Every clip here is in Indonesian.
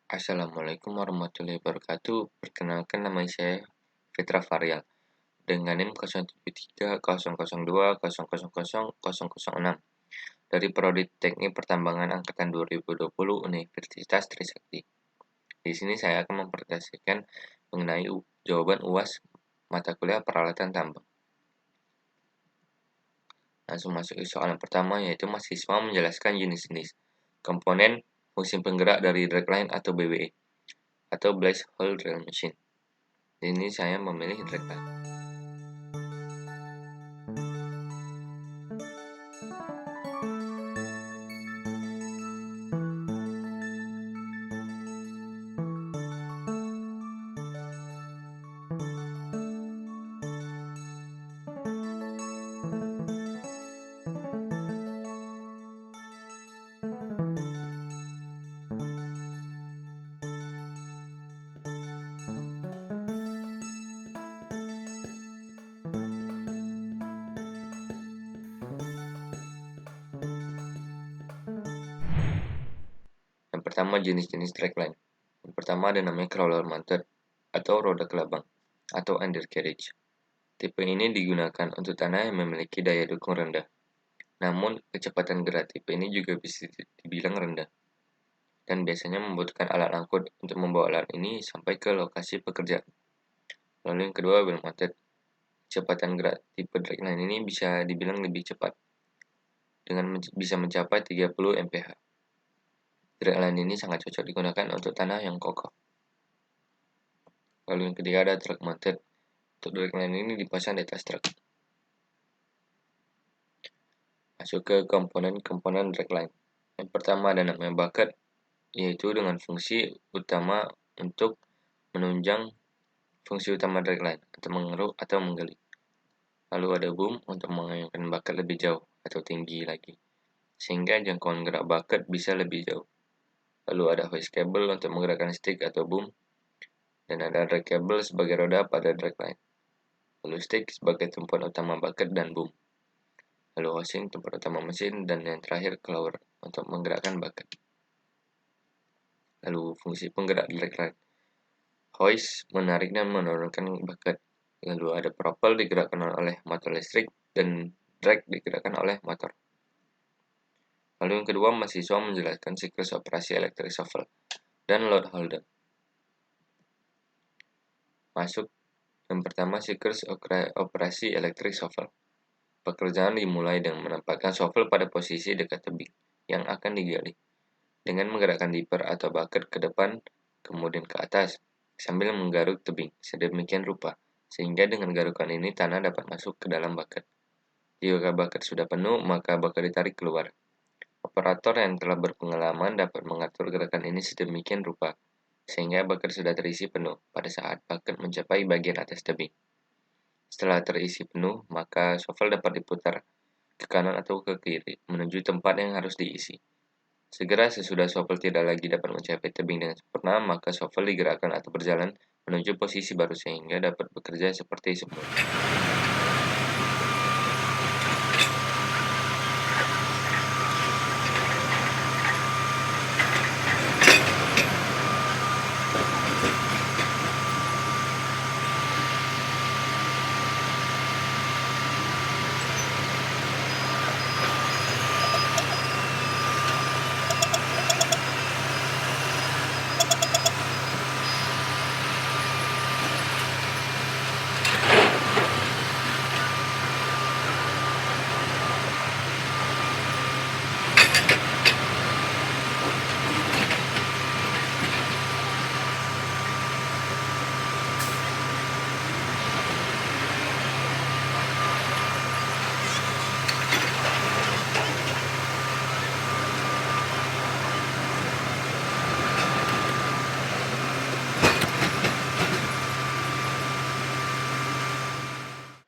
Assalamualaikum warahmatullahi wabarakatuh. Perkenalkan, nama saya Fitra Faryal dengan NIM 073002000006 dari Prodi Teknik Pertambangan angkatan 2020 Universitas Trisakti. Di sini saya akan mempresentasikan mengenai jawaban UAS mata kuliah peralatan tambang. Langsung masuk ke soalan pertama, yaitu mahasiswa menjelaskan jenis-jenis komponen fungsi penggerak dari dragline atau BWE atau Blaze Hole Drill Machine. Ini saya memilih dragline. Yang pertama, jenis-jenis dragline. Yang pertama ada namanya crawler mounted atau roda kelabang atau undercarriage. Tipe ini digunakan untuk tanah yang memiliki daya dukung rendah. Namun, kecepatan gerak tipe ini juga bisa dibilang rendah. Dan biasanya membutuhkan alat angkut untuk membawa alat ini sampai ke lokasi pekerjaan. Lalu yang kedua, wheel mounted. Kecepatan gerak tipe dragline ini bisa dibilang lebih cepat dengan bisa mencapai 30 mph. Dragline ini sangat cocok digunakan untuk tanah yang kokoh. Lalu yang ketiga ada truck mounted. Untuk dragline ini dipasang di atas truk. Masuk ke komponen-komponen dragline. Yang pertama ada namanya bucket, yaitu dengan fungsi utama untuk menunjang fungsi utama dragline atau mengeruk atau menggali. Lalu ada boom untuk mengayunkan bucket lebih jauh atau tinggi lagi, sehingga jangkauan gerak bucket bisa lebih jauh. Lalu ada hoist cable untuk menggerakkan stick atau boom, dan ada drag cable sebagai roda pada dragline. Lalu stick sebagai tumpuan utama bucket dan boom. Lalu housing tempat utama mesin, dan yang terakhir clower untuk menggerakkan bucket. Lalu fungsi penggerak dragline. Hoist menarik dan menurunkan bucket. Lalu ada propel digerakkan oleh motor listrik dan drag digerakkan oleh motor. Lalu yang kedua, mahasiswa menjelaskan siklus operasi electric shuffle dan load holder. Masuk yang pertama, siklus operasi electric shuffle. Pekerjaan dimulai dengan menempatkan shovel pada posisi dekat tebing yang akan digali, dengan menggerakkan dipper atau bucket ke depan kemudian ke atas sambil menggaruk tebing sedemikian rupa sehingga dengan garukan ini tanah dapat masuk ke dalam bucket. Jika bucket sudah penuh, maka bucket ditarik keluar. Operator yang telah berpengalaman dapat mengatur gerakan ini sedemikian rupa sehingga bucket sudah terisi penuh pada saat bucket mencapai bagian atas tebing. Setelah terisi penuh, maka shovel dapat diputar ke kanan atau ke kiri menuju tempat yang harus diisi. Segera sesudah shovel tidak lagi dapat mencapai tebing dengan sempurna, maka shovel digerakkan atau berjalan menuju posisi baru sehingga dapat bekerja seperti semula.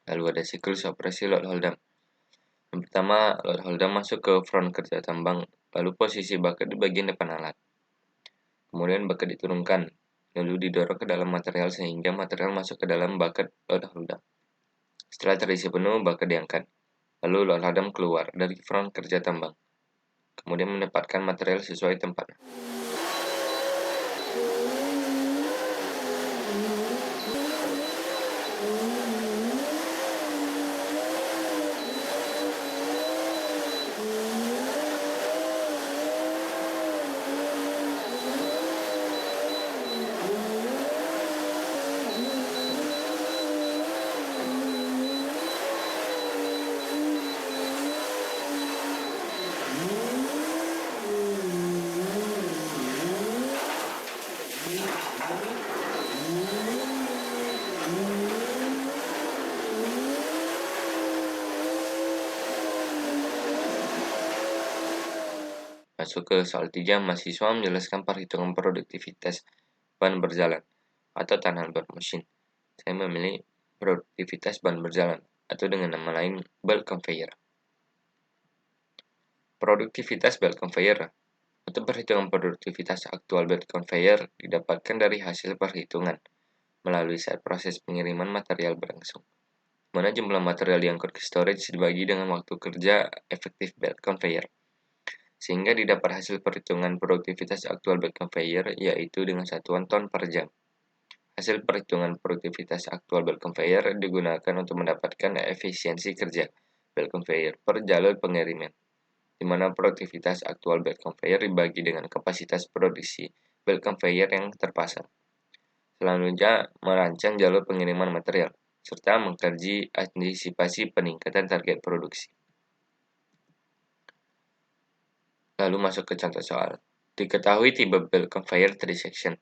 Lalu ada siklus operasi load hold-up. Yang pertama, load hold-up masuk ke front kerja tambang, lalu posisi bucket di bagian depan alat. Kemudian bucket diturunkan, lalu didorong ke dalam material sehingga material masuk ke dalam bucket load hold-up. Setelah terisi penuh, bucket diangkat, lalu load hold-up keluar dari front kerja tambang, kemudian menempatkan material sesuai tempatnya. Masuk ke soal 3, mahasiswa menjelaskan perhitungan produktivitas ban berjalan atau tunnel board machine. Saya memilih produktivitas ban berjalan atau dengan nama lain belt conveyor. Produktivitas belt conveyor atau perhitungan produktivitas aktual belt conveyor didapatkan dari hasil perhitungan melalui saat proses pengiriman material berlangsung, mana jumlah material diangkut ke storage dibagi dengan waktu kerja efektif belt conveyor, sehingga didapat hasil perhitungan produktivitas aktual belt conveyor yaitu dengan satuan ton per jam. Hasil perhitungan produktivitas aktual belt conveyor digunakan untuk mendapatkan efisiensi kerja belt conveyor per jalur pengiriman, di mana produktivitas aktual belt conveyor dibagi dengan kapasitas produksi belt conveyor yang terpasang. Selanjutnya, merancang jalur pengiriman material, serta mengkaji antisipasi peningkatan target produksi. Lalu masuk ke contoh soal. Diketahui tipe belt conveyor 3 section,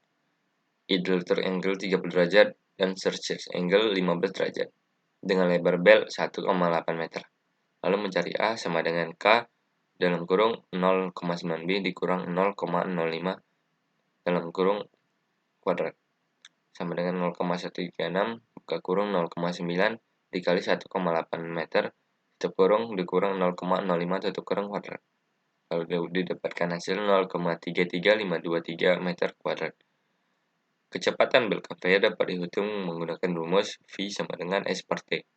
idle turn angle 30 derajat dan surcharge angle 15 derajat, dengan lebar belt 1,8 meter. Lalu mencari A sama dengan K dalam kurung 0,9B dikurang 0,05 dalam kurung kuadrat, sama dengan 0,136 buka kurung 0,9 dikali 1,8 meter tutup kurung dikurang 0,05 tutup kurung kuadrat. Lalu didapatkan hasil 0,33523 meter kuadrat. Kecepatan belt conveyor dapat dihitung menggunakan rumus V sama dengan S per T.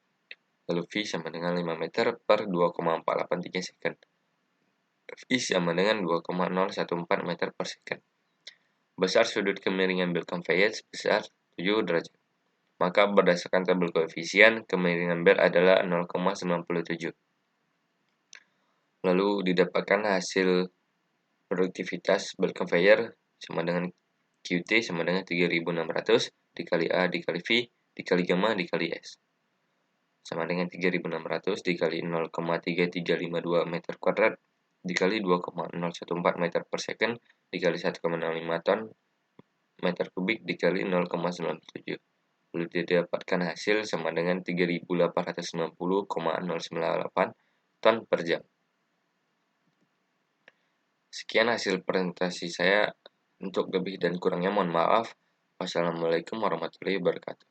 Lalu V sama dengan 5 meter per 2,483 second. V sama dengan 2,014 meter per second. Besar sudut kemiringan belt conveyor sebesar 7 derajat. Maka berdasarkan tabel koefisien, kemiringan belt adalah 0,97. Lalu didapatkan hasil produktivitas belt conveyor sama dengan QT sama dengan 3600 dikali A dikali V dikali gamma dikali S, sama dengan 3600 dikali 0,3352 meter kuadrat dikali 2,014 meter per second dikali 1,05 ton meter kubik dikali 0,97. Lalu didapatkan hasil sama dengan 3890,098 ton per jam. Sekian hasil presentasi saya. Untuk lebih dan kurangnya mohon maaf. Wassalamualaikum warahmatullahi wabarakatuh.